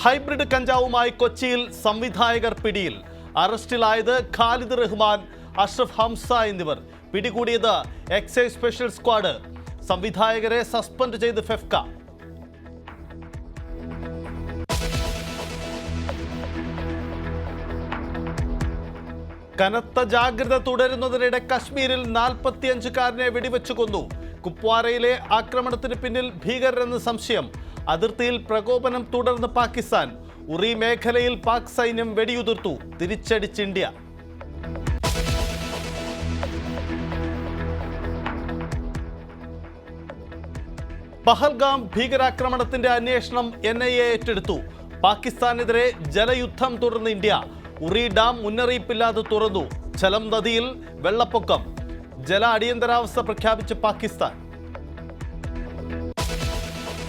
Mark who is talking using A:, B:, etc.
A: Hybrid കഞ്ചാവുമായി കൊച്ചിയിൽ സംവിധായകർ പിടിയിൽ. അറസ്റ്റിലായത് ഖാലിദ് റഹ്മാൻ, അഷ്റഫ് ഹംസ എന്നിവർ. പിടികൂടിയത് എക്സൈസ് സ്പെഷ്യൽ സ്ക്വാഡ്. സംവിധായകരെ സസ്പെൻഡ് ചെയ്ത് ഫെഫ്ക. കനത്ത ജാഗ്രത തുടരുന്നതിനിടെ കശ്മീരിൽ 45-കാരനെ വെടിവെച്ചു കൊന്നു. കുപ്വാരയിലെ ആക്രമണത്തിന് പിന്നിൽ ഭീകരരെന്ന് സംശയം. അതിർത്തിയിൽ പ്രകോപനം തുടർന്ന് പാകിസ്ഥാൻ. ഉറി മേഖലയിൽ പാക് സൈന്യം വെടിയുതിർത്തു. തിരിച്ചടിച്ച് ഇന്ത്യ. പഹൽഗാം ഭീകരാക്രമണത്തിന്റെ അന്വേഷണം NIA ഏറ്റെടുത്തു. പാകിസ്ഥാനെതിരെ ജലയുദ്ധം തുടർന്ന് ഇന്ത്യ. ഉറി ഡാം മുന്നറിയിപ്പില്ലാതെ തുറന്നു. ഝലം നദിയിൽ വെള്ളപ്പൊക്കം. ജല അടിയന്തരാവസ്ഥ പ്രഖ്യാപിച്ച് പാകിസ്ഥാൻ.